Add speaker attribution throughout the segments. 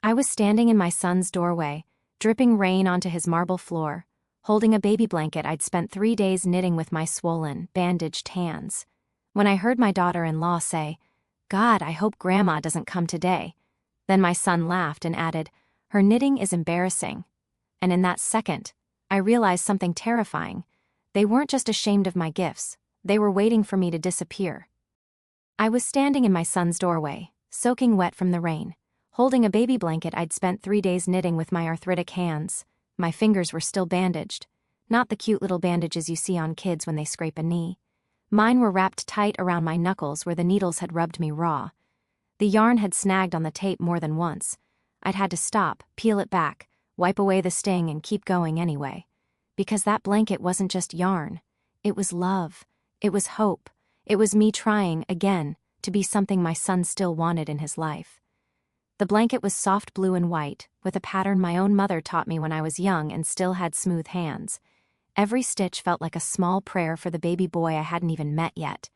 Speaker 1: I was standing in my son's doorway, dripping rain onto his marble floor, holding a baby blanket I'd spent 3 days knitting with my swollen, bandaged hands, when I heard my daughter-in-law say, "God, I hope Grandma doesn't come today." Then my son laughed and added, "Her knitting is embarrassing." And in that second, I realized something terrifying. They weren't just ashamed of my gifts, they were waiting for me to disappear. I was standing in my son's doorway, soaking wet from the rain, holding a baby blanket I'd spent 3 days knitting with my arthritic hands. My fingers were still bandaged, not the cute little bandages you see on kids when they scrape a knee. Mine were wrapped tight around my knuckles where the needles had rubbed me raw. The yarn had snagged on the tape more than once. I'd had to stop, peel it back, wipe away the sting and keep going anyway. Because that blanket wasn't just yarn. It was love. It was hope. It was me trying, again, to be something my son still wanted in his life. The blanket was soft blue and white, with a pattern my own mother taught me when I was young and still had smooth hands. Every stitch felt like a small prayer for the baby boy I hadn't even met yet.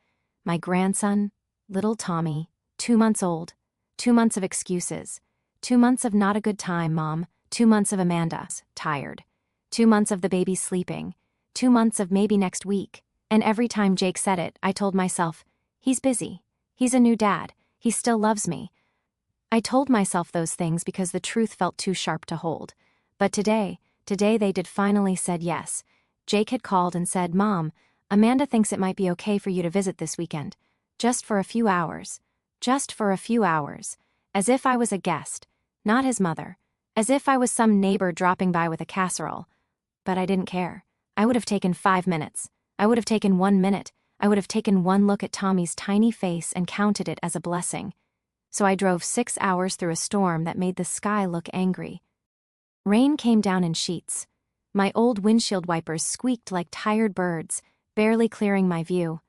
Speaker 1: My grandson, little Tommy, 2 months old, 2 months of excuses, 2 months of not a good time, Mom, 2 months of Amanda's tired, 2 months of the baby sleeping, 2 months of maybe next week, and every time Jake said it, I told myself, he's busy, he's a new dad, he still loves me. I told myself those things because the truth felt too sharp to hold. But today they did finally said yes. Jake had called and said, "Mom, Amanda thinks it might be okay for you to visit this weekend. Just for a few hours. Just for a few hours." As if I was a guest, not his mother. As if I was some neighbor dropping by with a casserole. But I didn't care. I would have taken 5 minutes. I would have taken 1 minute. I would have taken one look at Tommy's tiny face and counted it as a blessing. So I drove 6 hours through a storm that made the sky look angry. Rain came down in sheets. My old windshield wipers squeaked like tired birds, barely clearing my view.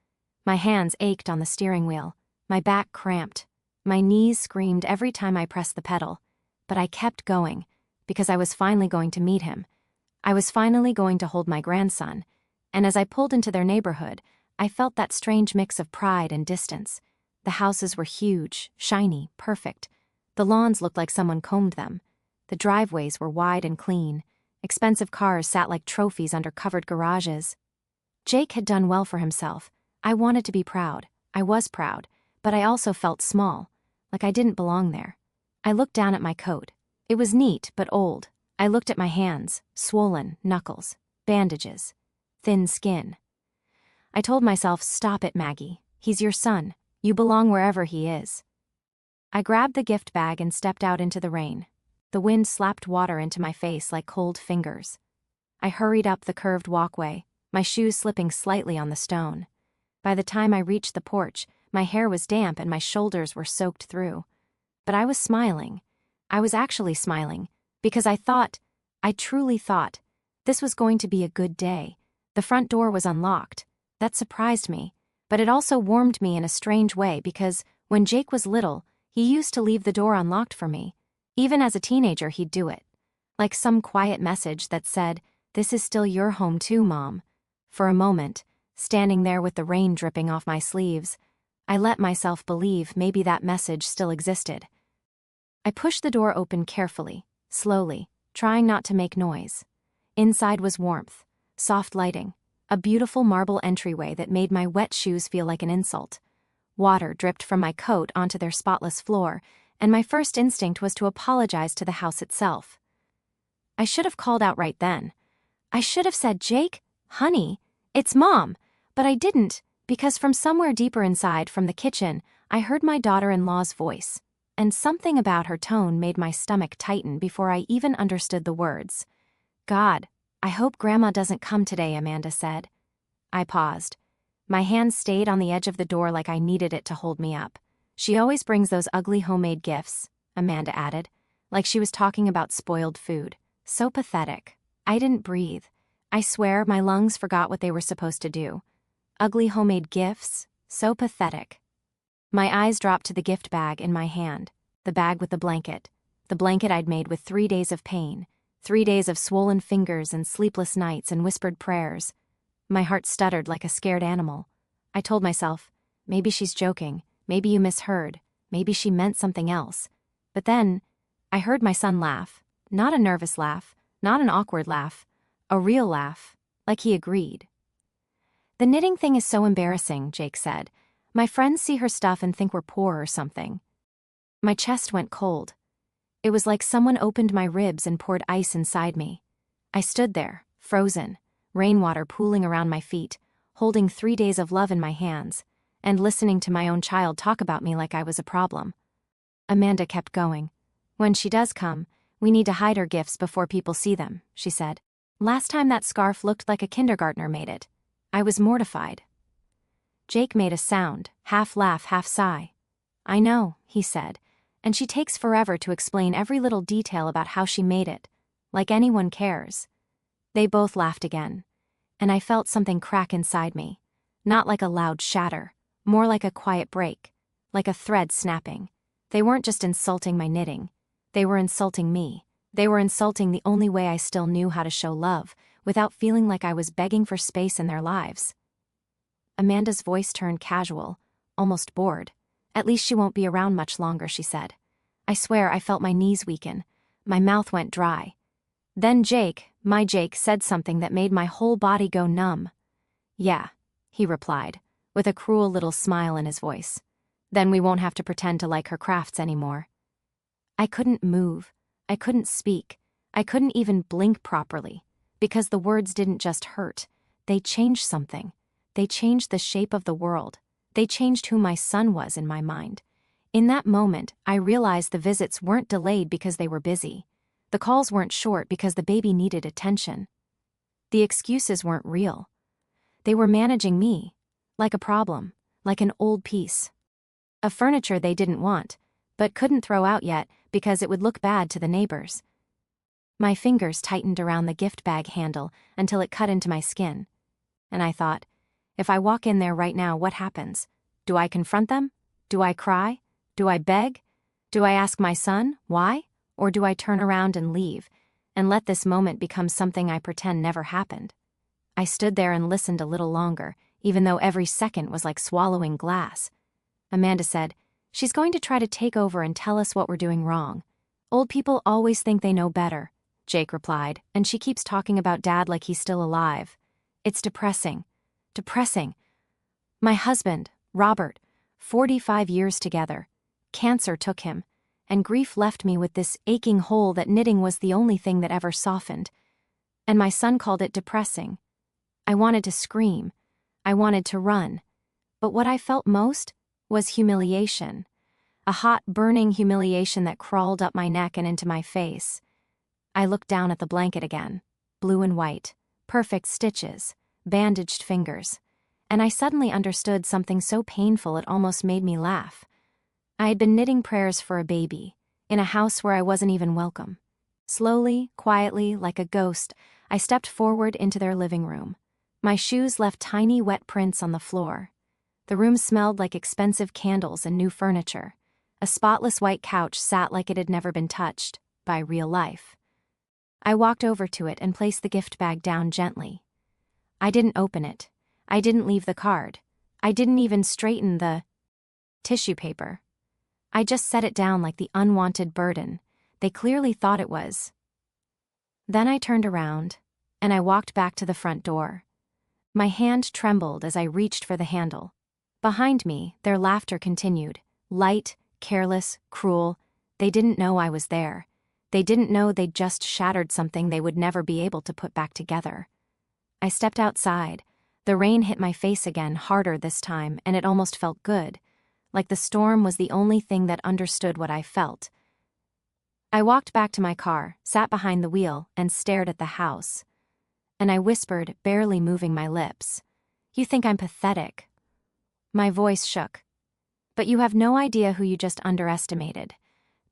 Speaker 1: My hands ached on the steering wheel. My back cramped. My knees screamed every time I pressed the pedal. But I kept going, because I was finally going to meet him. I was finally going to hold my grandson. And as I pulled into their neighborhood, I felt that strange mix of pride and distance. The houses were huge, shiny, perfect. The lawns looked like someone combed them. The driveways were wide and clean. Expensive cars sat like trophies under covered garages. Jake had done well for himself. I wanted to be proud. I was proud, but I also felt small, like I didn't belong there. I looked down at my coat. It was neat, but old. I looked at my hands, swollen, knuckles, bandages, thin skin. I told myself, "Stop it, Maggie. He's your son. You belong wherever he is." I grabbed the gift bag and stepped out into the rain. The wind slapped water into my face like cold fingers. I hurried up the curved walkway, my shoes slipping slightly on the stone. By the time I reached the porch, my hair was damp and my shoulders were soaked through. But I was smiling. I was actually smiling, because I truly thought, this was going to be a good day. The front door was unlocked. That surprised me, but it also warmed me in a strange way because when Jake was little, he used to leave the door unlocked for me. Even as a teenager, he'd do it. Like some quiet message that said, "This is still your home too, Mom." For a moment, standing there with the rain dripping off my sleeves, I let myself believe maybe that message still existed. I pushed the door open carefully, slowly, trying not to make noise. Inside was warmth, soft lighting, a beautiful marble entryway that made my wet shoes feel like an insult. Water dripped from my coat onto their spotless floor, and my first instinct was to apologize to the house itself. I should have called out right then. I should have said, "Jake, honey, it's Mom," but I didn't, because from somewhere deeper inside, from the kitchen, I heard my daughter-in-law's voice, and something about her tone made my stomach tighten before I even understood the words. "God, I hope Grandma doesn't come today," Amanda said. I paused. My hand stayed on the edge of the door like I needed it to hold me up. "She always brings those ugly homemade gifts," Amanda added, like she was talking about spoiled food. So pathetic. I didn't breathe. I swear my lungs forgot what they were supposed to do. Ugly homemade gifts? So pathetic. My eyes dropped to the gift bag in my hand, the bag with the blanket I'd made with 3 days of pain, 3 days of swollen fingers and sleepless nights and whispered prayers. My heart stuttered like a scared animal. I told myself, maybe she's joking. Maybe you misheard. Maybe she meant something else. But then, I heard my son laugh. Not a nervous laugh, not an awkward laugh, a real laugh, like he agreed. "The knitting thing is so embarrassing," Jake said. "My friends see her stuff and think we're poor or something." My chest went cold. It was like someone opened my ribs and poured ice inside me. I stood there, frozen, rainwater pooling around my feet, holding 3 days of love in my hands, and listening to my own child talk about me like I was a problem. Amanda kept going. "When she does come, we need to hide her gifts before people see them," she said. "Last time that scarf looked like a kindergartner made it. I was mortified." Jake made a sound, half laugh, half sigh. "I know," he said, "and she takes forever to explain every little detail about how she made it, like anyone cares." They both laughed again, and I felt something crack inside me, not like a loud shatter, more like a quiet break, like a thread snapping. They weren't just insulting my knitting. They were insulting me. They were insulting the only way I still knew how to show love, without feeling like I was begging for space in their lives. Amanda's voice turned casual, almost bored. "At least she won't be around much longer," she said. I swear I felt my knees weaken. My mouth went dry. Then Jake, my Jake, said something that made my whole body go numb. "Yeah," he replied, with a cruel little smile in his voice. "Then we won't have to pretend to like her crafts anymore." I couldn't move. I couldn't speak. I couldn't even blink properly. Because the words didn't just hurt. They changed something. They changed the shape of the world. They changed who my son was in my mind. In that moment, I realized the visits weren't delayed because they were busy. The calls weren't short because the baby needed attention. The excuses weren't real. They were managing me, like a problem, like an old piece of furniture they didn't want, but couldn't throw out yet because it would look bad to the neighbors. My fingers tightened around the gift bag handle until it cut into my skin. And I thought, if I walk in there right now, what happens? Do I confront them? Do I cry? Do I beg? Do I ask my son, why? Or do I turn around and leave, and let this moment become something I pretend never happened? I stood there and listened a little longer, even though every second was like swallowing glass. Amanda said, "She's going to try to take over and tell us what we're doing wrong. Old people always think they know better," Jake replied, "and she keeps talking about Dad like he's still alive. It's depressing. Depressing. My husband, Robert, 45 years together. Cancer took him, and grief left me with this aching hole that knitting was the only thing that ever softened. And my son called it depressing. I wanted to scream. I wanted to run. But what I felt most was humiliation. A hot, burning humiliation that crawled up my neck and into my face. I looked down at the blanket again, blue and white, perfect stitches, bandaged fingers, and I suddenly understood something so painful it almost made me laugh. I had been knitting prayers for a baby, in a house where I wasn't even welcome. Slowly, quietly, like a ghost, I stepped forward into their living room. My shoes left tiny wet prints on the floor. The room smelled like expensive candles and new furniture. A spotless white couch sat like it had never been touched by real life. I walked over to it and placed the gift bag down gently. I didn't open it. I didn't leave the card. I didn't even straighten the tissue paper. I just set it down like the unwanted burden they clearly thought it was. Then I turned around, and I walked back to the front door. My hand trembled as I reached for the handle. Behind me, their laughter continued, light, careless, cruel. They didn't know I was there. They didn't know they'd just shattered something they would never be able to put back together. I stepped outside. The rain hit my face again, harder this time, and it almost felt good, like the storm was the only thing that understood what I felt. I walked back to my car, sat behind the wheel, and stared at the house. And I whispered, barely moving my lips, "You think I'm pathetic." My voice shook. "But you have no idea who you just underestimated.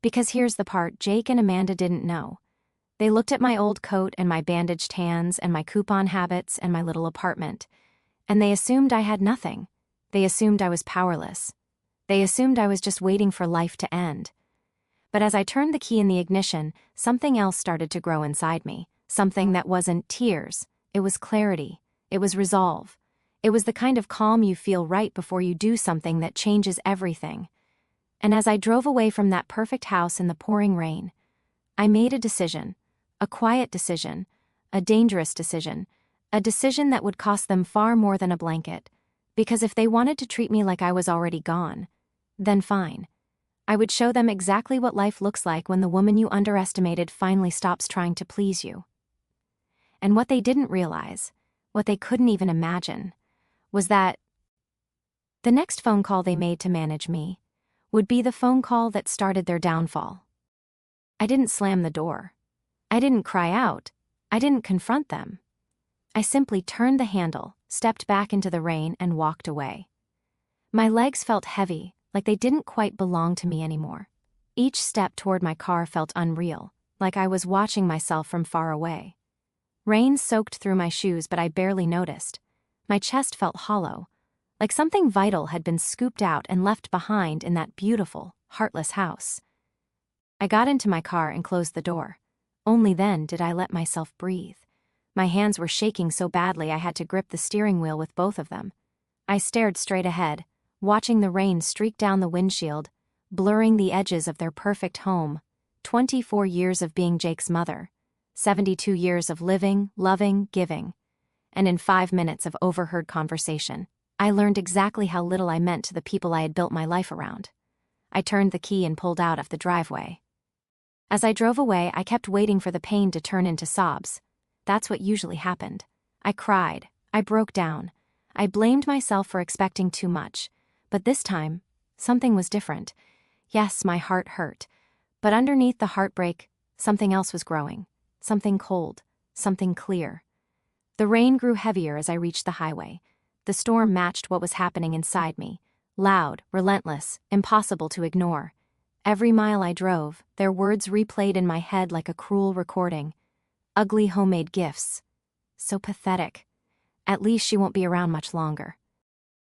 Speaker 1: Because here's the part Jake and Amanda didn't know. They looked at my old coat and my bandaged hands and my coupon habits and my little apartment, and they assumed I had nothing. They assumed I was powerless. They assumed I was just waiting for life to end. But as I turned the key in the ignition, something else started to grow inside me. Something that wasn't tears. It was clarity. It was resolve. It was the kind of calm you feel right before you do something that changes everything. And as I drove away from that perfect house in the pouring rain, I made a decision. A quiet decision. A dangerous decision. A decision that would cost them far more than a blanket. Because if they wanted to treat me like I was already gone, then fine. I would show them exactly what life looks like when the woman you underestimated finally stops trying to please you. And what they didn't realize, what they couldn't even imagine, was that the next phone call they made to manage me would be the phone call that started their downfall. I didn't slam the door. I didn't cry out. I didn't confront them. I simply turned the handle, stepped back into the rain, and walked away. My legs felt heavy, like they didn't quite belong to me anymore. Each step toward my car felt unreal, like I was watching myself from far away. Rain soaked through my shoes, but I barely noticed. My chest felt hollow, like something vital had been scooped out and left behind in that beautiful, heartless house. I got into my car and closed the door. Only then did I let myself breathe. My hands were shaking so badly I had to grip the steering wheel with both of them. I stared straight ahead, watching the rain streak down the windshield, blurring the edges of their perfect home. 24 years of being Jake's mother. 72 years of living, loving, giving. And in 5 minutes of overheard conversation, I learned exactly how little I meant to the people I had built my life around. I turned the key and pulled out of the driveway. As I drove away, I kept waiting for the pain to turn into sobs. That's what usually happened. I cried. I broke down. I blamed myself for expecting too much. But this time, something was different. Yes, my heart hurt. But underneath the heartbreak, something else was growing. Something cold. Something clear. The rain grew heavier as I reached the highway. The storm matched what was happening inside me. Loud, relentless, impossible to ignore. Every mile I drove, their words replayed in my head like a cruel recording. Ugly homemade gifts. So pathetic. At least she won't be around much longer.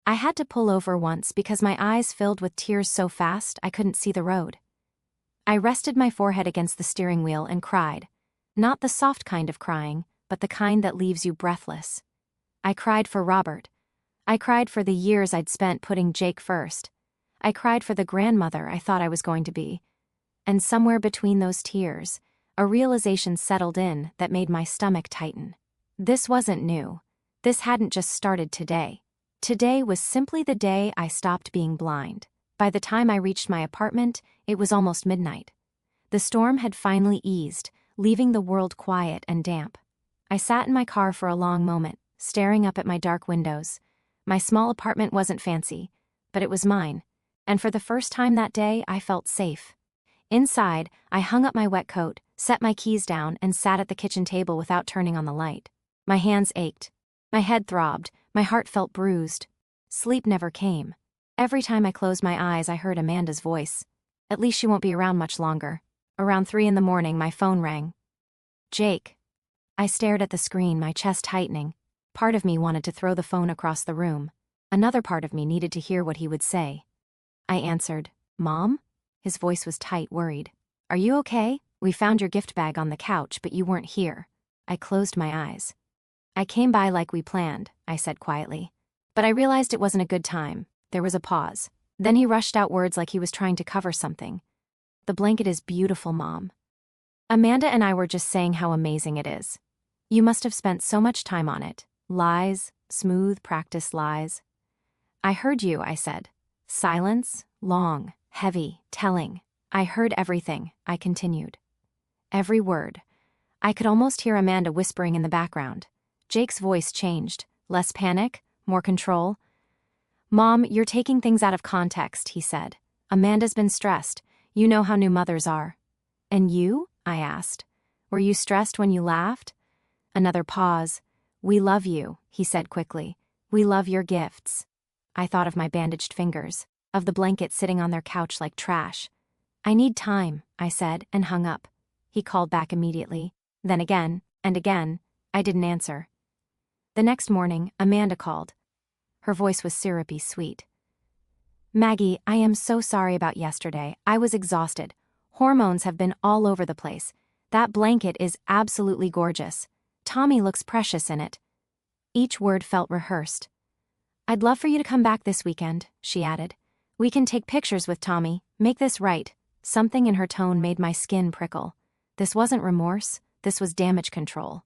Speaker 1: I had to pull over once because my eyes filled with tears so fast I couldn't see the road. I rested my forehead against the steering wheel and cried. Not the soft kind of crying, but the kind that leaves you breathless. I cried for Robert. I cried for the years I'd spent putting Jake first. I cried for the grandmother I thought I was going to be. And somewhere between those tears, a realization settled in that made my stomach tighten. This wasn't new. This hadn't just started today. Today was simply the day I stopped being blind. By the time I reached my apartment, it was almost midnight. The storm had finally eased, leaving the world quiet and damp. I sat in my car for a long moment, staring up at my dark windows. My small apartment wasn't fancy, but it was mine. And for the first time that day, I felt safe. Inside, I hung up my wet coat, set my keys down, and sat at the kitchen table without turning on the light. My hands ached. My head throbbed. My heart felt bruised. Sleep never came. Every time I closed my eyes, I heard Amanda's voice. At least she won't be around much longer. Around 3 in the morning, my phone rang. Jake. I stared at the screen, my chest tightening. Part of me wanted to throw the phone across the room. Another part of me needed to hear what he would say. I answered, Mom? His voice was tight, worried. Are you okay? We found your gift bag on the couch, but you weren't here. I closed my eyes. I came by like we planned, I said quietly. But I realized it wasn't a good time. There was a pause. Then he rushed out words like he was trying to cover something. The blanket is beautiful, Mom. Amanda and I were just saying how amazing it is. You must have spent so much time on it. Lies, smooth, practiced lies. I heard you, I said. Silence, long, heavy, telling. I heard everything, I continued. Every word. I could almost hear Amanda whispering in the background. Jake's voice changed. Less panic, more control. Mom, you're taking things out of context, he said. Amanda's been stressed. You know how new mothers are. And you? I asked. Were you stressed when you laughed? Another pause. We love you, he said quickly. We love your gifts. I thought of my bandaged fingers, of the blanket sitting on their couch like trash. I need time, I said, and hung up. He called back immediately. Then again, and again. I didn't answer. The next morning, Amanda called. Her voice was syrupy sweet. Maggie, I am so sorry about yesterday. I was exhausted. Hormones have been all over the place. That blanket is absolutely gorgeous. Tommy looks precious in it. Each word felt rehearsed. I'd love for you to come back this weekend, she added. We can take pictures with Tommy, make this right. Something in her tone made my skin prickle. This wasn't remorse, this was damage control.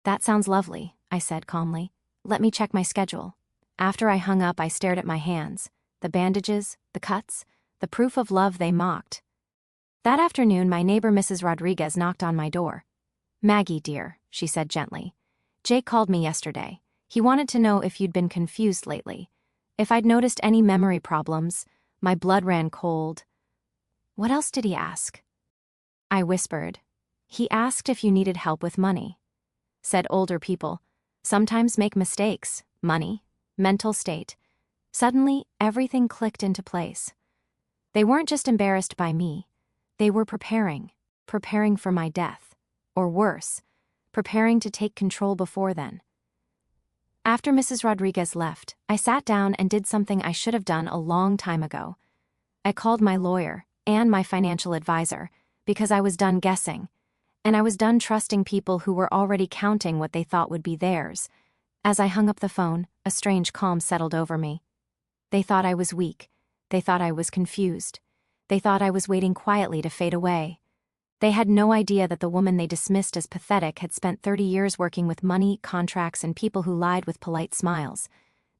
Speaker 1: That sounds lovely, I said calmly. Let me check my schedule. After I hung up, I stared at my hands. The bandages, the cuts, the proof of love they mocked. That afternoon, my neighbor Mrs. Rodriguez knocked on my door. "Maggie, dear," she said gently. "Jake called me yesterday. He wanted to know if you'd been confused lately. If I'd noticed any memory problems." My blood ran cold. "What else did he ask?" I whispered. "He asked if you needed help with money." Said older people sometimes make mistakes. Money, mental state. Suddenly, everything clicked into place. They weren't just embarrassed by me. They were preparing for my death. Or worse, preparing to take control before then. After Mrs. Rodriguez left, I sat down and did something I should have done a long time ago. I called my lawyer and my financial advisor because I was done guessing, and I was done trusting people who were already counting what they thought would be theirs. As I hung up the phone, a strange calm settled over me. They thought I was weak. They thought I was confused. They thought I was waiting quietly to fade away. They had no idea that the woman they dismissed as pathetic had spent 30 years working with money, contracts, and people who lied with polite smiles.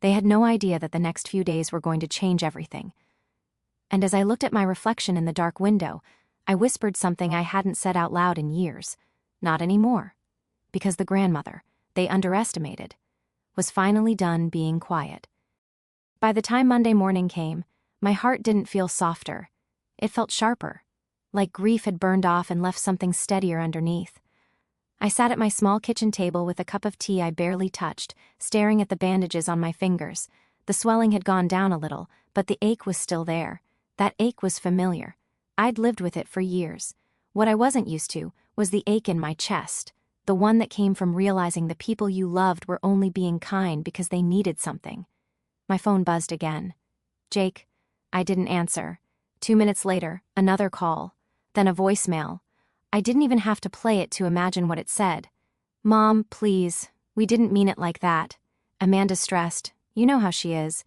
Speaker 1: They had no idea that the next few days were going to change everything. And as I looked at my reflection in the dark window, I whispered something I hadn't said out loud in years. Not anymore. Because the grandmother, they underestimated, was finally done being quiet. By the time Monday morning came, my heart didn't feel softer. It felt sharper. Like grief had burned off and left something steadier underneath. I sat at my small kitchen table with a cup of tea I barely touched, staring at the bandages on my fingers. The swelling had gone down a little, but the ache was still there. That ache was familiar. I'd lived with it for years. What I wasn't used to was the ache in my chest, the one that came from realizing the people you loved were only being kind because they needed something. My phone buzzed again. "Jake." I didn't answer. 2 minutes later, another call. Then a voicemail. I didn't even have to play it to imagine what it said. "Mom, please. We didn't mean it like that." Amanda stressed. You know how she is.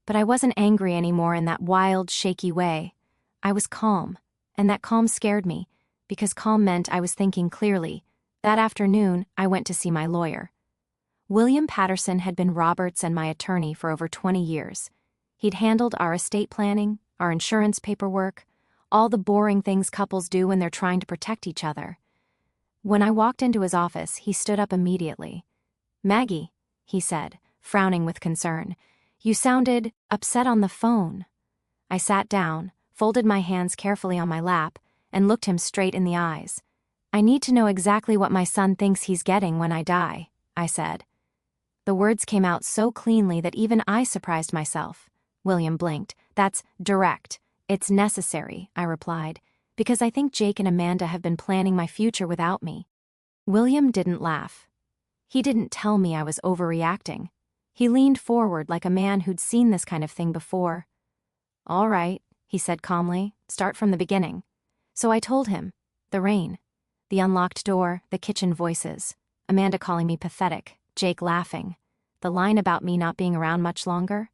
Speaker 1: But I wasn't angry anymore in that wild, shaky way. I was calm, and that calm scared me, because calm meant I was thinking clearly. That afternoon, I went to see my lawyer. William Patterson had been Robert's and my attorney for over 20 years. He'd handled our estate planning, our insurance paperwork, all the boring things couples do when they're trying to protect each other. When I walked into his office, he stood up immediately. "Maggie," he said, frowning with concern, "you sounded upset on the phone." I sat down, folded my hands carefully on my lap, and looked him straight in the eyes. "I need to know exactly what my son thinks he's getting when I die," I said. The words came out so cleanly that even I surprised myself. William blinked. "That's direct. It's necessary," I replied, "because I think Jake and Amanda have been planning my future without me." William didn't laugh. He didn't tell me I was overreacting. He leaned forward like a man who'd seen this kind of thing before. "All right," he said calmly, "start from the beginning." So I told him. The rain. The unlocked door, the kitchen voices. Amanda calling me pathetic, Jake laughing. The line about me not being around much longer.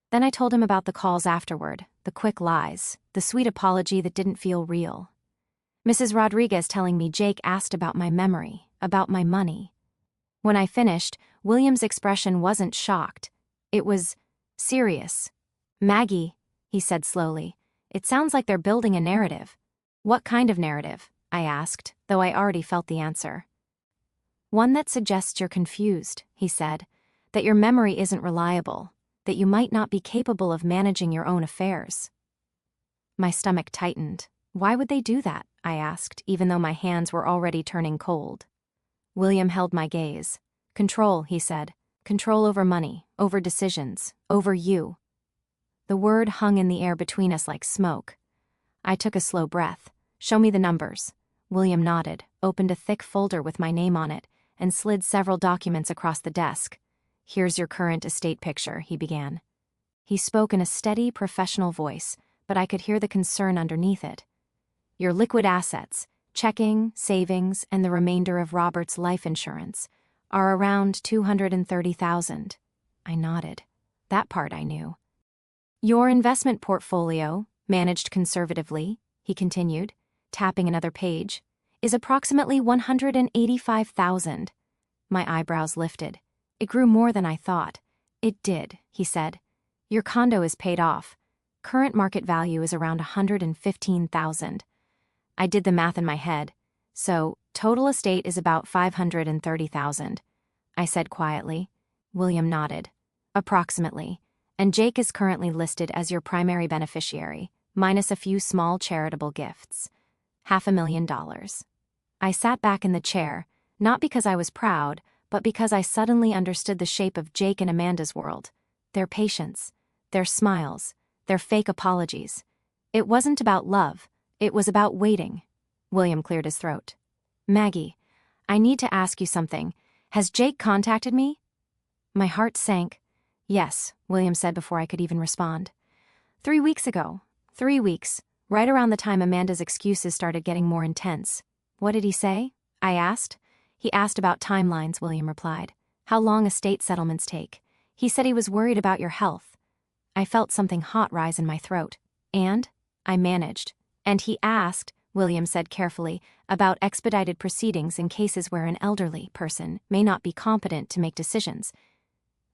Speaker 1: Then I told him about the calls afterward, the quick lies, the sweet apology that didn't feel real. Mrs. Rodriguez telling me Jake asked about my memory, about my money. When I finished, William's expression wasn't shocked. It was serious. "Maggie," he said slowly, "it sounds like they're building a narrative." "What kind of narrative?" I asked, though I already felt the answer. "One that suggests you're confused," he said, "that your memory isn't reliable, that you might not be capable of managing your own affairs." My stomach tightened. "Why would they do that?" I asked, even though my hands were already turning cold. William held my gaze. "Control," he said. "Control over money, over decisions, over you." The word hung in the air between us like smoke. I took a slow breath. "Show me the numbers." William nodded, opened a thick folder with my name on it, and slid several documents across the desk. "Here's your current estate picture," he began. He spoke in a steady, professional voice, but I could hear the concern underneath it. "Your liquid assets, checking, savings, and the remainder of Robert's life insurance, are around $230,000. I nodded. That part I knew. "Your investment portfolio, managed conservatively," he continued, tapping another page, is approximately $185,000. My eyebrows lifted. It grew more than I thought. It did, he said. Your condo is paid off. Current market value is around $115,000. I did the math in my head. So, total estate is about $530,000. I said quietly. William nodded. Approximately. And Jake is currently listed as your primary beneficiary, minus a few small charitable gifts. $500,000. I sat back in the chair, not because I was proud, but because I suddenly understood the shape of Jake and Amanda's world. Their patience, their smiles, their fake apologies. It wasn't about love, it was about waiting. William cleared his throat. Maggie, I need to ask you something. Has Jake contacted me? My heart sank. Yes, William said before I could even respond. 3 weeks ago. 3 weeks, right around the time Amanda's excuses started getting more intense. What did he say? I asked. He asked about timelines, William replied. How long estate settlements take. He said he was worried about your health. I felt something hot rise in my throat. And? I managed. And he asked, William said carefully, about expedited proceedings in cases where an elderly person may not be competent to make decisions.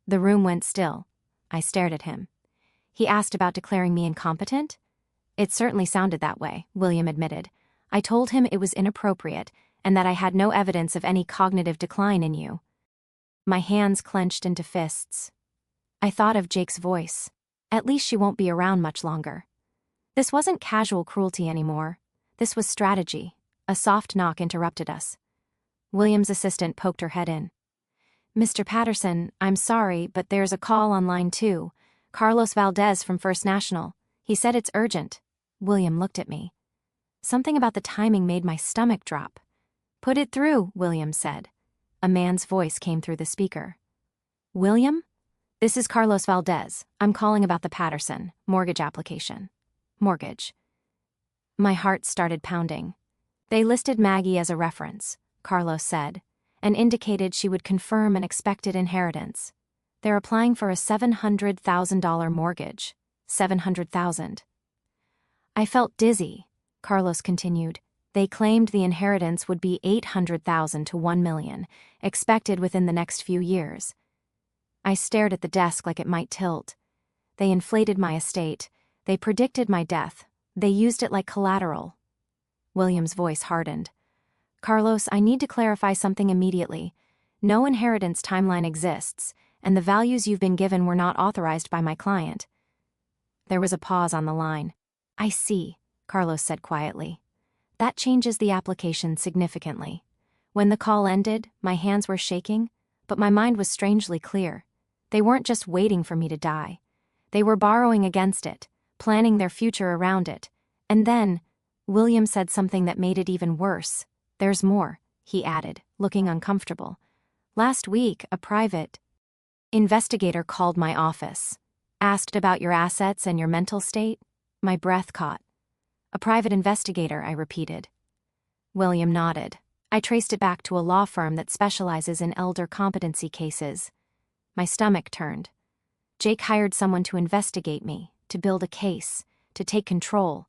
Speaker 1: The room went still. I stared at him. He asked about declaring me incompetent? It certainly sounded that way, William admitted. I told him it was inappropriate and that I had no evidence of any cognitive decline in you. My hands clenched into fists. I thought of Jake's voice. At least she won't be around much longer. This wasn't casual cruelty anymore. This was strategy. A soft knock interrupted us. William's assistant poked her head in. Mr. Patterson, I'm sorry, but there's a call on line 2. Carlos Valdez from First National. He said it's urgent. William looked at me. Something about the timing made my stomach drop. Put it through, William said. A man's voice came through the speaker. William? This is Carlos Valdez. I'm calling about the Patterson mortgage application. Mortgage. My heart started pounding. They listed Maggie as a reference, Carlos said, and indicated she would confirm an expected inheritance. They're applying for a $700,000 mortgage. $700,000. I felt dizzy, Carlos continued. They claimed the inheritance would be $800,000 to $1 million, expected within the next few years. I stared at the desk like it might tilt. They inflated my estate. They predicted my death. They used it like collateral. William's voice hardened. Carlos, I need to clarify something immediately. No inheritance timeline exists, and the values you've been given were not authorized by my client. There was a pause on the line. I see, Carlos said quietly. That changes the application significantly. When the call ended, my hands were shaking, but my mind was strangely clear. They weren't just waiting for me to die. They were borrowing against it, planning their future around it. And then, William said something that made it even worse. There's more, he added, looking uncomfortable. Last week, a private investigator called my office. Asked about your assets and your mental state. My breath caught. A private investigator, I repeated. William nodded. I traced it back to a law firm that specializes in elder competency cases. My stomach turned. Jake hired someone to investigate me, to build a case, to take control.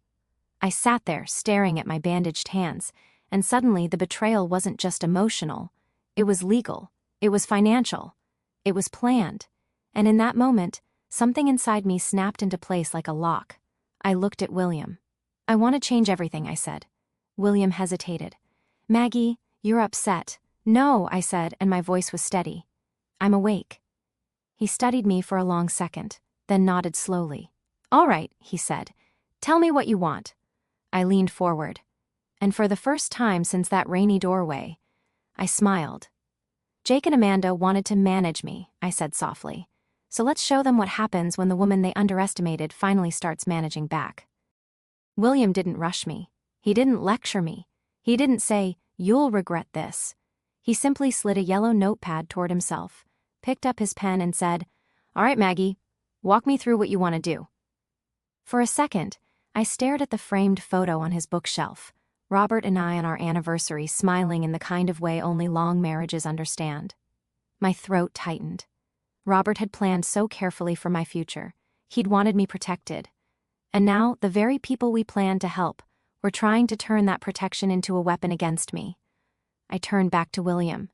Speaker 1: I sat there, staring at my bandaged hands, and suddenly the betrayal wasn't just emotional. It was legal. It was financial. It was planned. And in that moment, something inside me snapped into place like a lock. I looked at William. I want to change everything, I said. William hesitated. Maggie, you're upset. No, I said, and my voice was steady. I'm awake. He studied me for a long second, then nodded slowly. All right, he said. Tell me what you want. I leaned forward. And for the first time since that rainy doorway, I smiled. Jake and Amanda wanted to manage me, I said softly. So let's show them what happens when the woman they underestimated finally starts managing back. William didn't rush me. He didn't lecture me. He didn't say, "You'll regret this." He simply slid a yellow notepad toward himself, picked up his pen and said, "All right, Maggie, walk me through what you want to do." For a second, I stared at the framed photo on his bookshelf, Robert and I on our anniversary smiling in the kind of way only long marriages understand. My throat tightened. Robert had planned so carefully for my future. He'd wanted me protected. And now, the very people we planned to help were trying to turn that protection into a weapon against me. I turned back to William.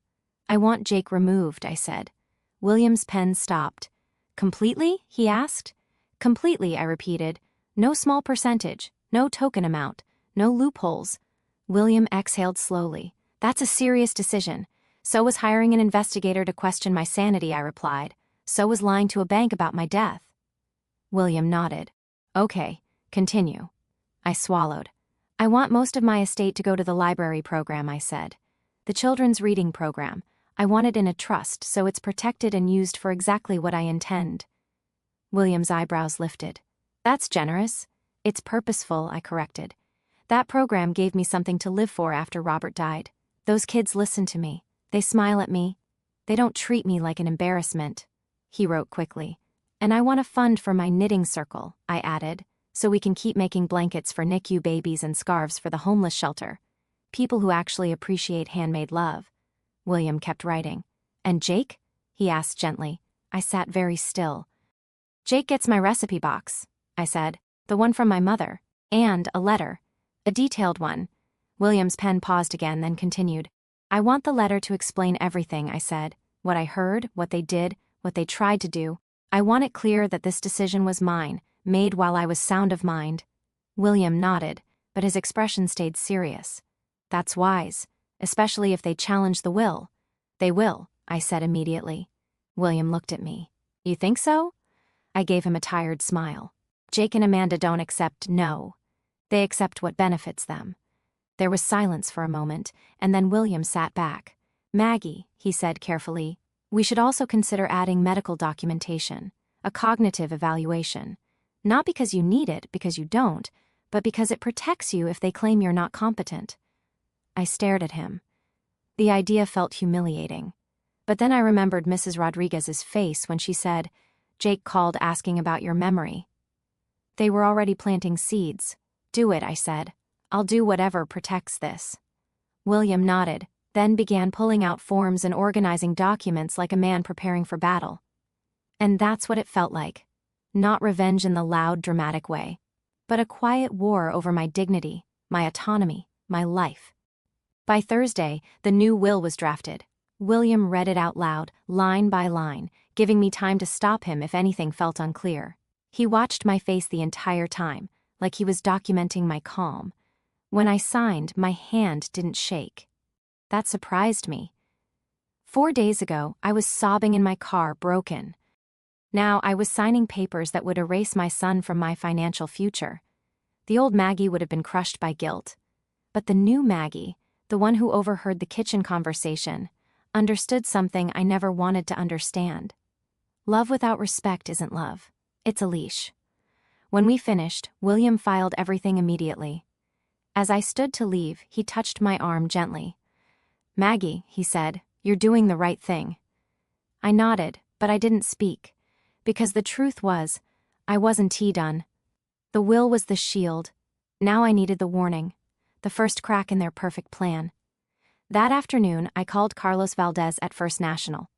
Speaker 1: I want Jake removed, I said. William's pen stopped. Completely? He asked. Completely, I repeated. No small percentage, no token amount, no loopholes. William exhaled slowly. That's a serious decision. So was hiring an investigator to question my sanity, I replied. So was lying to a bank about my death. William nodded. Okay, continue. I swallowed. I want most of my estate to go to the library program, I said. The children's reading program. I want it in a trust so it's protected and used for exactly what I intend. William's eyebrows lifted. That's generous. It's purposeful, I corrected. That program gave me something to live for after Robert died. Those kids listen to me. They smile at me. They don't treat me like an embarrassment. He wrote quickly. And I want a fund for my knitting circle, I added, so we can keep making blankets for NICU babies and scarves for the homeless shelter. People who actually appreciate handmade love. William kept writing. And Jake? He asked gently. I sat very still. Jake gets my recipe box, I said, the one from my mother, and a letter. A detailed one. William's pen paused again, then continued. I want the letter to explain everything, I said. What I heard, what they did, what they tried to do. I want it clear that this decision was mine, made while I was sound of mind. William nodded, but his expression stayed serious. That's wise, especially if they challenge the will. They will, I said immediately. William looked at me. You think so? I gave him a tired smile. Jake and Amanda don't accept no. They accept what benefits them. There was silence for a moment, and then William sat back. Maggie, he said carefully, we should also consider adding medical documentation, a cognitive evaluation. Not because you need it, because you don't, but because it protects you if they claim you're not competent. I stared at him. The idea felt humiliating. But then I remembered Mrs. Rodriguez's face when she said, Jake called asking about your memory. They were already planting seeds. Do it, I said. I'll do whatever protects this. William nodded, then began pulling out forms and organizing documents like a man preparing for battle. And that's what it felt like. Not revenge in the loud, dramatic way, but a quiet war over my dignity, my autonomy, my life. By Thursday, the new will was drafted. William read it out loud, line by line, giving me time to stop him if anything felt unclear. He watched my face the entire time, like he was documenting my calm. When I signed, my hand didn't shake. That surprised me. 4 days ago, I was sobbing in my car, broken. Now I was signing papers that would erase my son from my financial future. The old Maggie would have been crushed by guilt. But the new Maggie, the one who overheard the kitchen conversation, understood something I never wanted to understand. Love without respect isn't love. It's a leash. When we finished, William filed everything immediately. As I stood to leave, he touched my arm gently. Maggie, he said, you're doing the right thing. I nodded, but I didn't speak. Because the truth was, I wasn't done. The will was the shield. Now I needed the warning. The first crack in their perfect plan. That afternoon, I called Carlos Valdez at First National.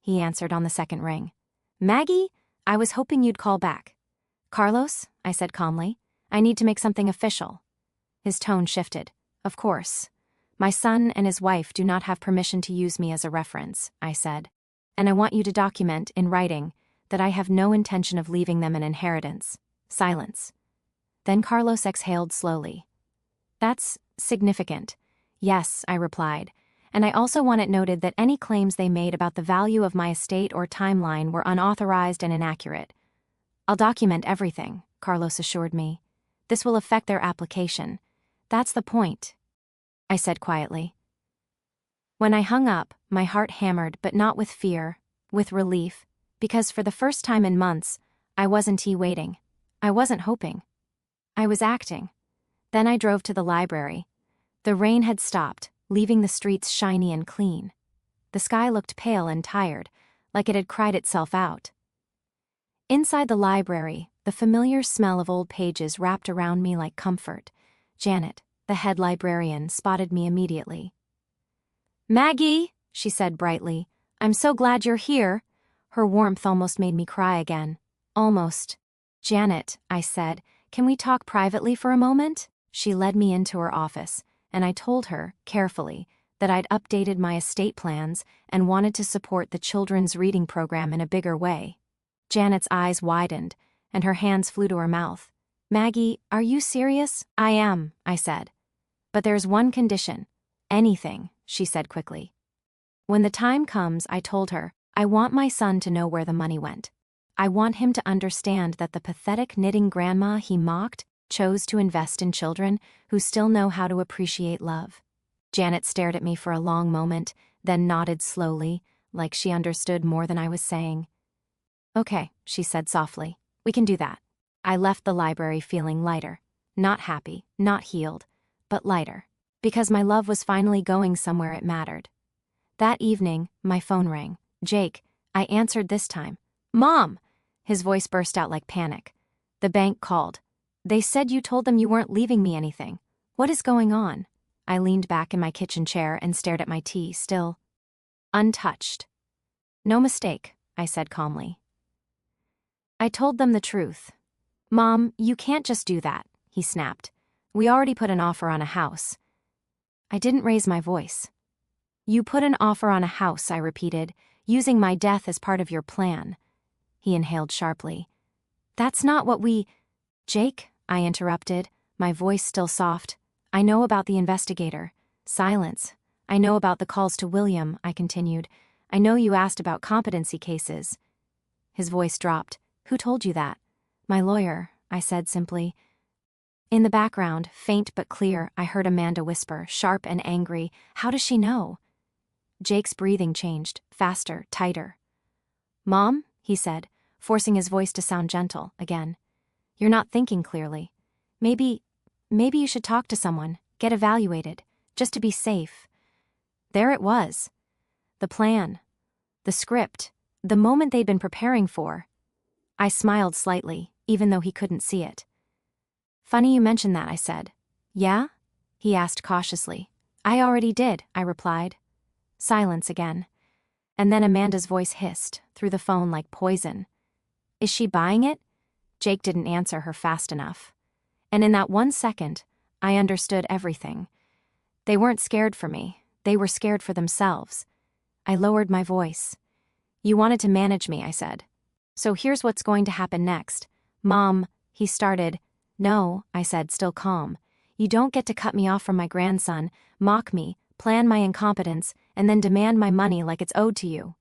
Speaker 1: He answered on the second ring. Maggie, I was hoping you'd call back. Carlos, I said calmly, I need to make something official. His tone shifted. Of course. My son and his wife do not have permission to use me as a reference, I said. And I want you to document, in writing, that I have no intention of leaving them an inheritance. Silence. Then Carlos exhaled slowly. That's significant. Yes, I replied. And I also want it noted that any claims they made about the value of my estate or timeline were unauthorized and inaccurate. I'll document everything, Carlos assured me. This will affect their application. That's the point, I said quietly. When I hung up, my heart hammered, but not with fear, with relief, because for the first time in months, I wasn't waiting. I wasn't hoping. I was acting. Then I drove to the library. The rain had stopped, leaving the streets shiny and clean. The sky looked pale and tired, like it had cried itself out. Inside the library, the familiar smell of old pages wrapped around me like comfort. Janet, the head librarian, spotted me immediately. Maggie, she said brightly, I'm so glad you're here. Her warmth almost made me cry again. Almost. Janet, I said, can we talk privately for a moment? She led me into her office, and I told her, carefully, that I'd updated my estate plans and wanted to support the children's reading program in a bigger way. Janet's eyes widened, and her hands flew to her mouth. "Maggie, are you serious?" "I am," I said. "But there's one condition." "Anything," she said quickly. When the time comes, I told her, I want my son to know where the money went. I want him to understand that the pathetic knitting grandma he mocked chose to invest in children who still know how to appreciate love. Janet stared at me for a long moment, then nodded slowly, like she understood more than I was saying. "Okay," she said softly. "We can do that." I left the library feeling lighter. Not happy, not healed, but lighter. Because my love was finally going somewhere it mattered. That evening, my phone rang. "Jake," I answered this time. "Mom!" His voice burst out like panic. "The bank called. They said you told them you weren't leaving me anything. What is going on?" I leaned back in my kitchen chair and stared at my tea, still untouched. "No mistake," I said calmly. I told them the truth. "Mom, you can't just do that," he snapped. "We already put an offer on a house." I didn't raise my voice. "You put an offer on a house," I repeated, "using my death as part of your plan." He inhaled sharply. "That's not what we—" "Jake," I interrupted, my voice still soft. "I know about the investigator." Silence. "I know about the calls to William," I continued. "I know you asked about competency cases." His voice dropped. "Who told you that?" "My lawyer," I said simply. In the background, faint but clear, I heard Amanda whisper, sharp and angry, "How does she know?" Jake's breathing changed, faster, tighter. "Mom," he said, forcing his voice to sound gentle again. "You're not thinking clearly. Maybe you should talk to someone, get evaluated, just to be safe." There it was. The plan. The script. The moment they'd been preparing for. I smiled slightly, even though he couldn't see it. "Funny you mention that," I said. "Yeah?" he asked cautiously. "I already did," I replied. Silence again. And then Amanda's voice hissed, through the phone like poison. "Is she buying it?" Jake didn't answer her fast enough. And in that 1 second, I understood everything. They weren't scared for me. They were scared for themselves. I lowered my voice. "You wanted to manage me," I said. "So here's what's going to happen next." "Mom," he started. "No," I said, still calm. "You don't get to cut me off from my grandson, mock me, plan my incompetence, and then demand my money like it's owed to you."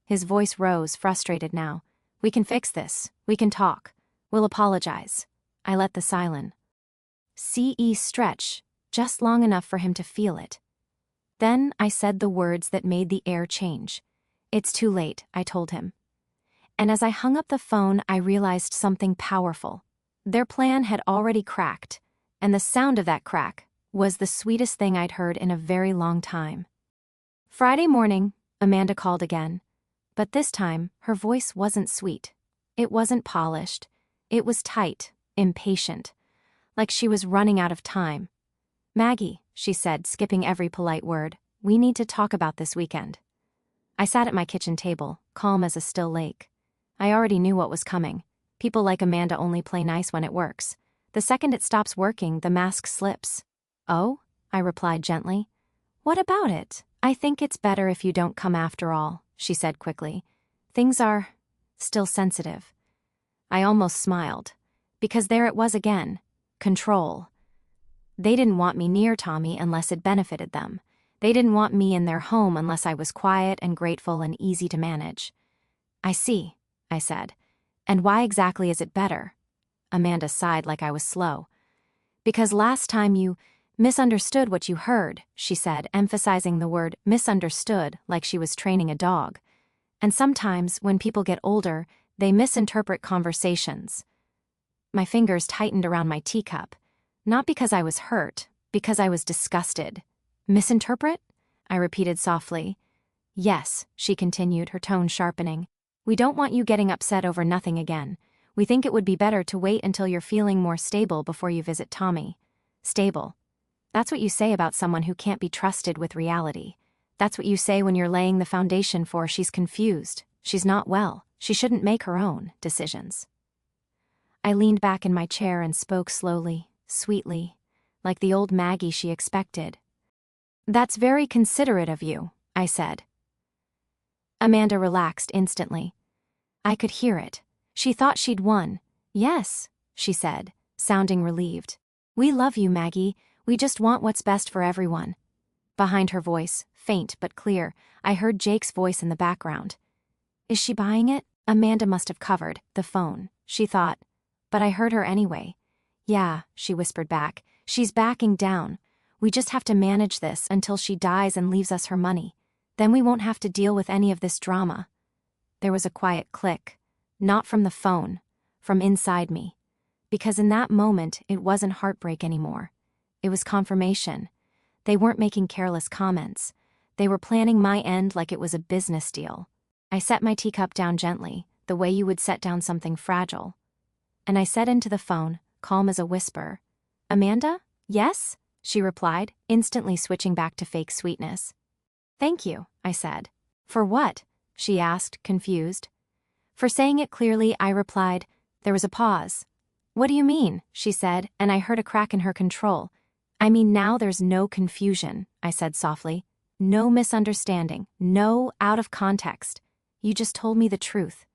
Speaker 1: His voice rose, frustrated now. "We can fix this. We can talk. We'll apologize." I let the silent CE stretch, just long enough for him to feel it. Then I said the words that made the air change. "It's too late," I told him. And as I hung up the phone, I realized something powerful. Their plan had already cracked, and the sound of that crack was the sweetest thing I'd heard in a very long time. Friday morning, Amanda called again. But this time, her voice wasn't sweet. It wasn't polished. It was tight, impatient, like she was running out of time. "Maggie," she said, skipping every polite word, "we need to talk about this weekend." I sat at my kitchen table, calm as a still lake. I already knew what was coming. People like Amanda only play nice when it works. The second it stops working, the mask slips. "Oh?" I replied gently. "What about it?" "I think it's better if you don't come after all," she said quickly. "Things are still sensitive." I almost smiled. Because there it was again. Control. They didn't want me near Tommy unless it benefited them. They didn't want me in their home unless I was quiet and grateful and easy to manage. "I see," I said. "And why exactly is it better?" Amanda sighed like I was slow. "Because last time you misunderstood what you heard," she said, emphasizing the word misunderstood like she was training a dog. "And sometimes, when people get older, they misinterpret conversations." My fingers tightened around my teacup. Not because I was hurt, because I was disgusted. "Misinterpret?" I repeated softly. "Yes," she continued, her tone sharpening. "We don't want you getting upset over nothing again. We think it would be better to wait until you're feeling more stable before you visit Tommy." Stable. That's what you say about someone who can't be trusted with reality. That's what you say when you're laying the foundation for she's confused, she's not well, she shouldn't make her own decisions. I leaned back in my chair and spoke slowly, sweetly. like the old Maggie she expected. "That's very considerate of you," I said. Amanda relaxed instantly. I could hear it. She thought she'd won. "Yes," she said, sounding relieved. "We love you, Maggie. We just want what's best for everyone." Behind her voice, faint but clear, I heard Jake's voice in the background. "Is she buying it?" Amanda must have covered the phone, she thought. But I heard her anyway. "Yeah," she whispered back. "She's backing down. We just have to manage this until she dies and leaves us her money. Then we won't have to deal with any of this drama." There was a quiet click. Not from the phone, from inside me. Because in that moment, it wasn't heartbreak anymore. It was confirmation. They weren't making careless comments. They were planning my end like it was a business deal. I set my teacup down gently, the way you would set down something fragile. And I said into the phone, calm as a whisper, "Amanda? Yes?" she replied, instantly switching back to fake sweetness. "Thank you," I said. "For what?" she asked, confused. For saying it clearly, I replied. There was a pause. "What do you mean?" she said, and I heard a crack in her control. "I mean now there's no confusion," I said softly. "No misunderstanding, no out of context. You just told me the truth."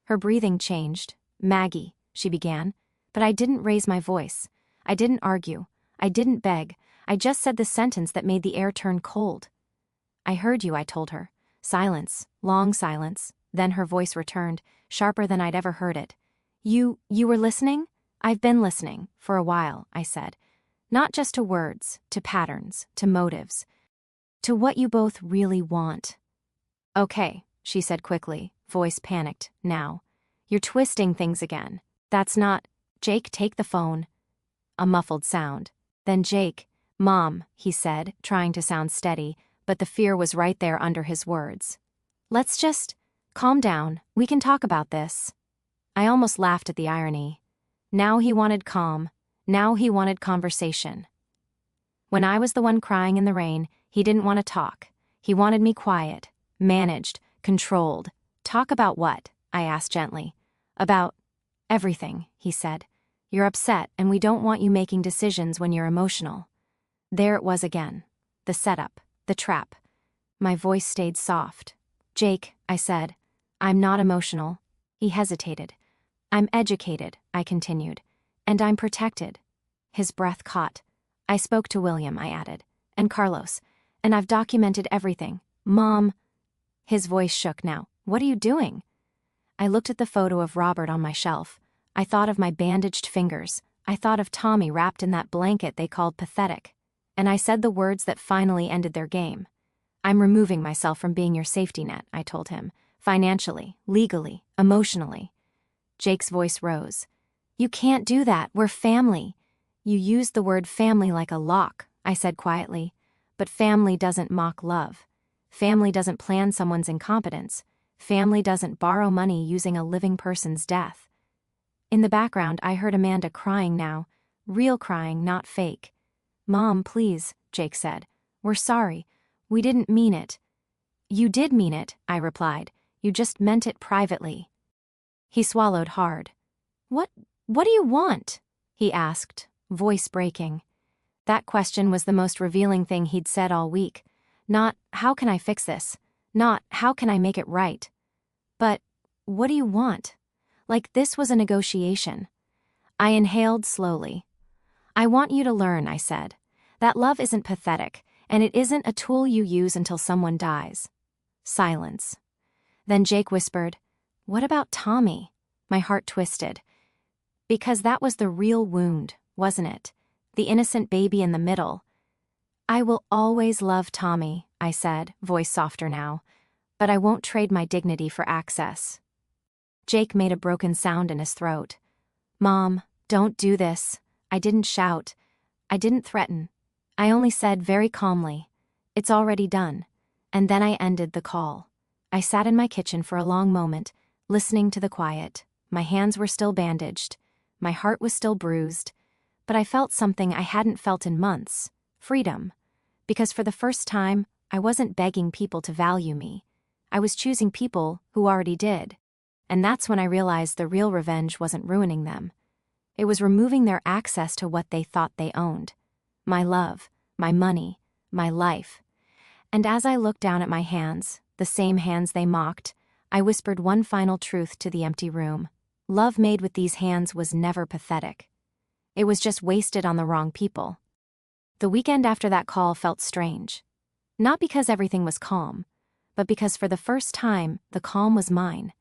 Speaker 1: Her breathing changed. "Maggie," she began, but I didn't raise my voice. I didn't argue. I didn't beg. I just said the sentence that made the air turn cold. "I heard you," I told her. Silence, long silence. Then her voice returned, sharper than I'd ever heard it. You were listening?" "I've been listening, for a while," I said. "Not just to words, to patterns, to motives. To what you both really want." "Okay," she said quickly, voice panicked, now. "You're twisting things again. That's not—" "Jake, take the phone." A muffled sound. Then Jake, "Mom," he said, trying to sound steady, but the fear was right there under his words. "Let's just calm down. We can talk about this." I almost laughed at the irony. Now he wanted calm. Now he wanted conversation. When I was the one crying in the rain, he didn't want to talk. He wanted me quiet, managed, controlled. "Talk about what?" I asked gently. "About everything," he said. "You're upset and we don't want you making decisions when you're emotional." There it was again. The setup, the trap. My voice stayed soft. "Jake," I said, "I'm not emotional." He hesitated. "I'm educated," I continued, "and I'm protected." His breath caught. "I spoke to William," I added, "and Carlos, and I've documented everything. Mom—" His voice shook now. "What are you doing?" I looked at the photo of Robert on my shelf. I thought of my bandaged fingers. I thought of Tommy wrapped in that blanket they called pathetic. And I said the words that finally ended their game. "I'm removing myself from being your safety net," I told him. "Financially, legally, emotionally." Jake's voice rose. "You can't do that. We're family." "You used the word family like a lock," I said quietly. "But family doesn't mock love. Family doesn't plan someone's incompetence. Family doesn't borrow money using a living person's death." In the background, I heard Amanda crying now. Real crying, not fake. "Mom, please," Jake said. "We're sorry. We didn't mean it." "You did mean it," I replied. "You just meant it privately." He swallowed hard. What do you want?" he asked, voice breaking. That question was the most revealing thing he'd said all week. Not, "How can I fix this?" Not, "How can I make it right?" But, "What do you want?" Like this was a negotiation. I inhaled slowly. "I want you to learn," I said, "that love isn't pathetic, and it isn't a tool you use until someone dies." Silence. Then Jake whispered, "What about Tommy?" My heart twisted. Because that was the real wound, wasn't it? The innocent baby in the middle. "I will always love Tommy," I said, voice softer now. "But I won't trade my dignity for access." Jake made a broken sound in his throat. "Mom, don't do this." I didn't shout. I didn't threaten. I only said very calmly, "It's already done." And then I ended the call. I sat in my kitchen for a long moment, listening to the quiet. My hands were still bandaged. My heart was still bruised. But I felt something I hadn't felt in months. Freedom. Because for the first time, I wasn't begging people to value me. I was choosing people who already did. And that's when I realized the real revenge wasn't ruining them. It was removing their access to what they thought they owned. my love, my money, my life. And as I looked down at my hands, the same hands they mocked, I whispered one final truth to the empty room. Love made with these hands was never pathetic. It was just wasted on the wrong people. The weekend after that call felt strange. Not because everything was calm, but because for the first time, the calm was mine.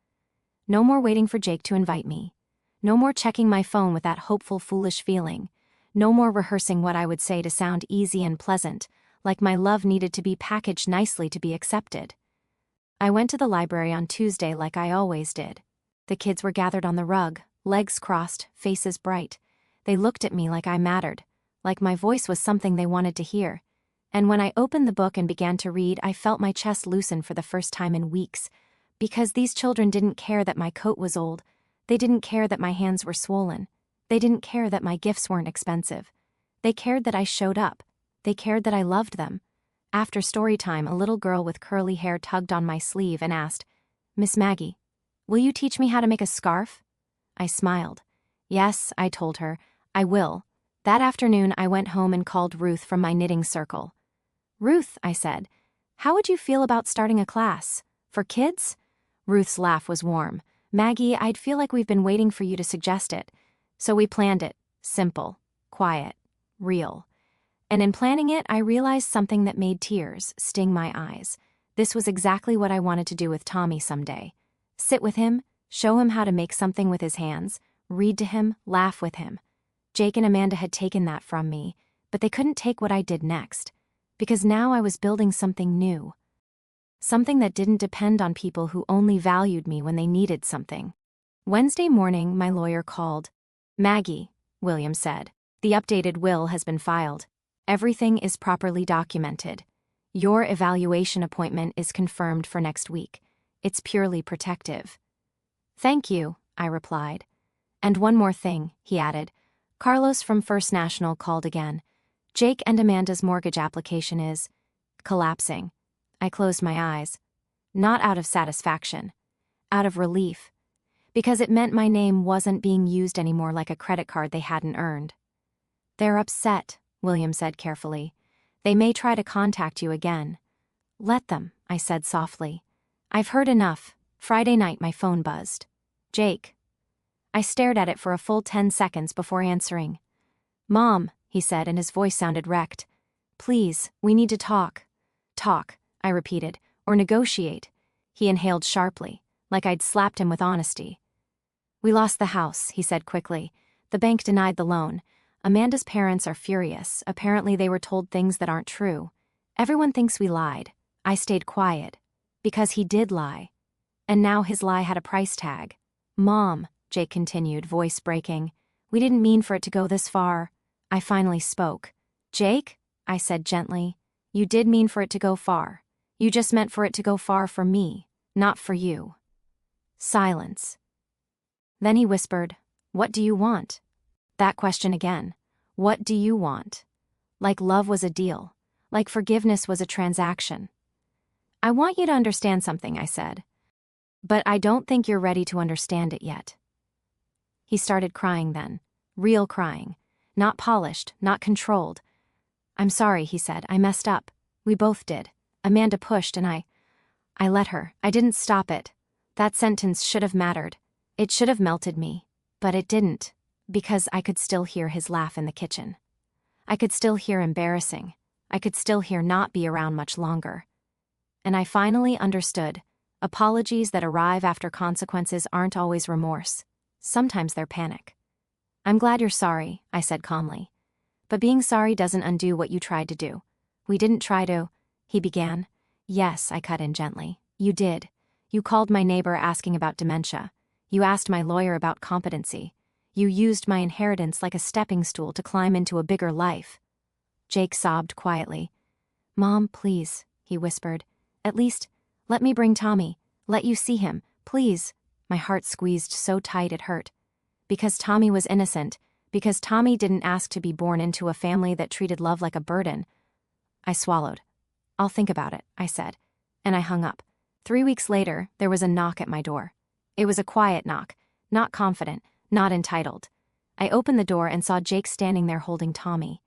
Speaker 1: No more waiting for Jake to invite me. No more checking my phone with that hopeful, foolish feeling. No more rehearsing what I would say to sound easy and pleasant, like my love needed to be packaged nicely to be accepted. I went to the library on Tuesday like I always did. The kids were gathered on the rug, legs crossed, faces bright. They looked at me like I mattered, like my voice was something they wanted to hear. And when I opened the book and began to read, I felt my chest loosen for the first time in weeks, because these children didn't care that my coat was old. They didn't care that my hands were swollen. They didn't care that my gifts weren't expensive. They cared that I showed up. They cared that I loved them. After story time, a little girl with curly hair tugged on my sleeve and asked, "Miss Maggie, will you teach me how to make a scarf?" I smiled. "Yes," I told her, "I will." That afternoon, I went home and called Ruth from my knitting circle. "Ruth," I said, "how would you feel about starting a class? For kids?" Ruth's laugh was warm. "Maggie, I'd feel like we've been waiting for you to suggest it. So we planned it. Simple, quiet, real. And in planning it, I realized something that made tears sting my eyes. This was exactly what I wanted to do with Tommy someday. Sit with him, show him how to make something with his hands, read to him, laugh with him. Jake and Amanda had taken that from me, but they couldn't take what I did next, because now I was building something new. Something that didn't depend on people who only valued me when they needed something. Wednesday morning, my lawyer called. "Maggie," William said, "the updated will has been filed. Everything is properly documented. Your evaluation appointment is confirmed for next week. It's purely protective." "Thank you," I replied. "And one more thing," he added. Carlos from First National called again. "Jake and Amanda's mortgage application is collapsing." I closed my eyes. Not out of satisfaction. Out of relief. Because it meant my name wasn't being used anymore like a credit card they hadn't earned. "They're upset," William said carefully. "They may try to contact you again." "Let them," I said softly. "I've heard enough." Friday night my phone buzzed. "Jake." I stared at it for a full 10 seconds before answering. "Mom," he said, and his voice sounded wrecked. "Please, we need to talk." "Talk," I repeated, "or negotiate." He inhaled sharply, like I'd slapped him with honesty. "We lost the house," he said quickly. "The bank denied the loan. Amanda's parents are furious. Apparently they were told things that aren't true. Everyone thinks we lied. I stayed quiet. Because he did lie. And now his lie had a price tag." "Mom," Jake continued, voice breaking, "we didn't mean for it to go this far." I finally spoke. "Jake," I said gently, "you did mean for it to go far. You just meant for it to go far for me, not for you." Silence. Then he whispered, "What do you want?" That question again. What do you want? Like love was a deal. Like forgiveness was a transaction. "I want you to understand something," I said. "But I don't think you're ready to understand it yet." He started crying then. Real crying. Not polished, not controlled. "I'm sorry," he said. "I messed up. We both did. Amanda pushed and I let her. I didn't stop it. That sentence should have mattered. It should have melted me. But it didn't. Because I could still hear his laugh in the kitchen. I could still hear embarrassing. I could still hear not be around much longer. And I finally understood. Apologies that arrive after consequences aren't always remorse. Sometimes they're panic. "I'm glad you're sorry," I said calmly. "But being sorry doesn't undo what you tried to do." "We didn't try to," he began. "Yes," I cut in gently. "You did. You called my neighbor asking about dementia. You asked my lawyer about competency. You used my inheritance like a stepping stool to climb into a bigger life." Jake sobbed quietly. "Mom, please," he whispered. "At least, let me bring Tommy. Let you see him, please." My heart squeezed so tight it hurt. Because Tommy was innocent. Because Tommy didn't ask to be born into a family that treated love like a burden. I swallowed. "I'll think about it," I said. And I hung up. 3 weeks later, there was a knock at my door. It was a quiet knock, not confident, not entitled. I opened the door and saw Jake standing there holding Tommy.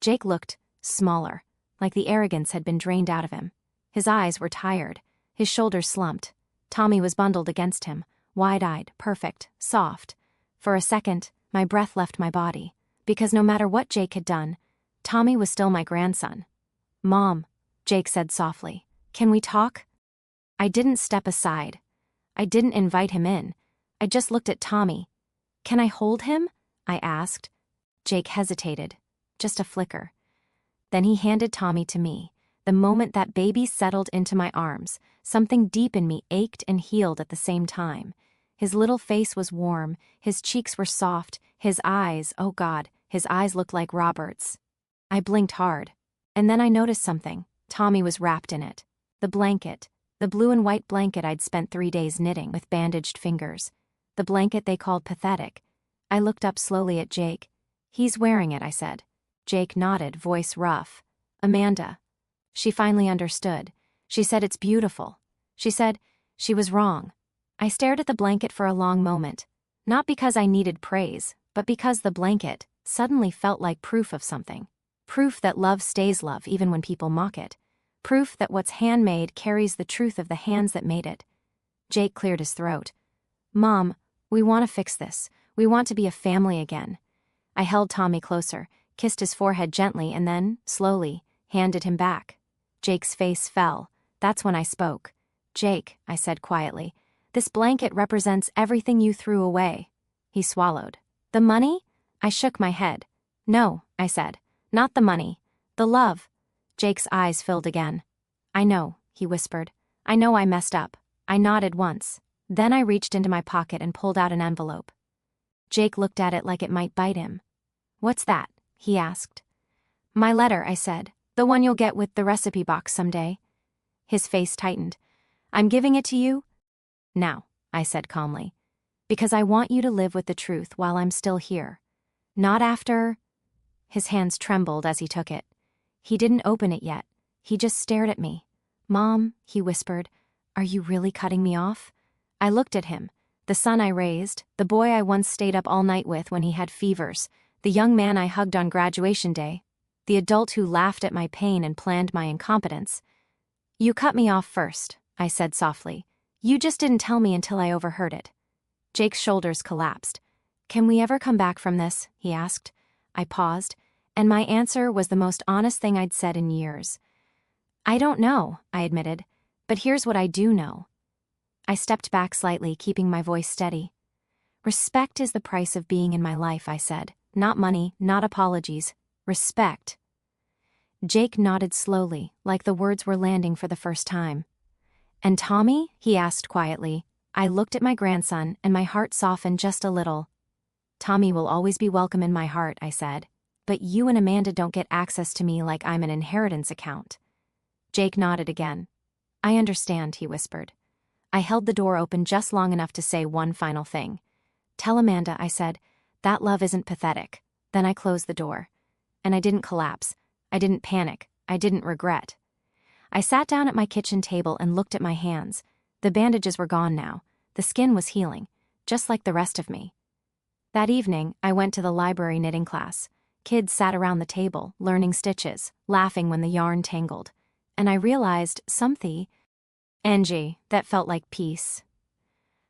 Speaker 1: Jake looked smaller, like the arrogance had been drained out of him. His eyes were tired, his shoulders slumped. Tommy was bundled against him, wide-eyed, perfect, soft. For a second, my breath left my body, because no matter what Jake had done, Tommy was still my grandson. "Mom," Jake said softly, "can we talk?" I didn't step aside. I didn't invite him in. I just looked at Tommy. "Can I hold him?" I asked. Jake hesitated, just a flicker. Then he handed Tommy to me. The moment that baby settled into my arms, something deep in me ached and healed at the same time. His little face was warm, his cheeks were soft, his eyes, oh God, his eyes looked like Robert's. I blinked hard. And then I noticed something. Tommy was wrapped in it. The blanket. The blue and white blanket I'd spent 3 days knitting with bandaged fingers. The blanket they called pathetic. I looked up slowly at Jake. "He's wearing it," I said. Jake nodded, voice rough. "Amanda." She finally understood. She said, "It's beautiful." She said she was wrong. I stared at the blanket for a long moment. Not because I needed praise, but because the blanket suddenly felt like proof of something. Proof that love stays love even when people mock it. Proof that what's handmade carries the truth of the hands that made it. Jake cleared his throat. "Mom, we want to fix this. We want to be a family again." I held Tommy closer, kissed his forehead gently, and then, slowly, handed him back. Jake's face fell. That's when I spoke. "Jake," I said quietly, "this blanket represents everything you threw away." He swallowed. "The money?" I shook my head. "No," I said, "not the money. The love." Jake's eyes filled again. "I know," he whispered. "I know I messed up." I nodded once. Then I reached into my pocket and pulled out an envelope. Jake looked at it like it might bite him. "What's that?" he asked. "My letter," I said. "The one you'll get with the recipe box someday." His face tightened. "I'm giving it to you now," I said calmly, "because I want you to live with the truth while I'm still here. Not after." His hands trembled as he took it. He didn't open it yet. He just stared at me. "Mom," he whispered, "are you really cutting me off?" I looked at him. The son I raised, the boy I once stayed up all night with when he had fevers, the young man I hugged on graduation day, the adult who laughed at my pain and planned my incompetence. "You cut me off first," I said softly. "You just didn't tell me until I overheard it." Jake's shoulders collapsed. "Can we ever come back from this?" he asked. I paused, and my answer was the most honest thing I'd said in years. "I don't know," I admitted, "but here's what I do know." I stepped back slightly, keeping my voice steady. "Respect is the price of being in my life," I said. "Not money, not apologies. Respect." Jake nodded slowly, like the words were landing for the first time. "And Tommy?" he asked quietly. I looked at my grandson, and my heart softened just a little. "Tommy will always be welcome in my heart," I said. "But you and Amanda don't get access to me like I'm an inheritance account." Jake nodded again. "I understand," he whispered. I held the door open just long enough to say one final thing. "Tell Amanda," I said, "that love isn't pathetic." Then I closed the door. And I didn't collapse. I didn't panic. I didn't regret. I sat down at my kitchen table and looked at my hands. The bandages were gone now. The skin was healing, just like the rest of me. That evening, I went to the library knitting class. Kids sat around the table, learning stitches, laughing when the yarn tangled. And I realized something, Angie, that felt like peace.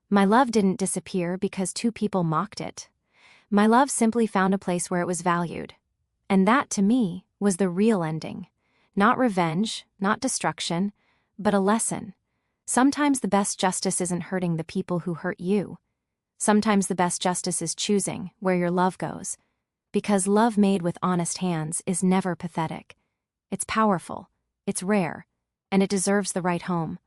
Speaker 1: My love didn't disappear because 2 people mocked it. My love simply found a place where it was valued. And that, to me, was the real ending. Not revenge, not destruction, but a lesson. Sometimes the best justice isn't hurting the people who hurt you. Sometimes the best justice is choosing where your love goes. Because love made with honest hands is never pathetic. It's powerful, it's rare, and it deserves the right home.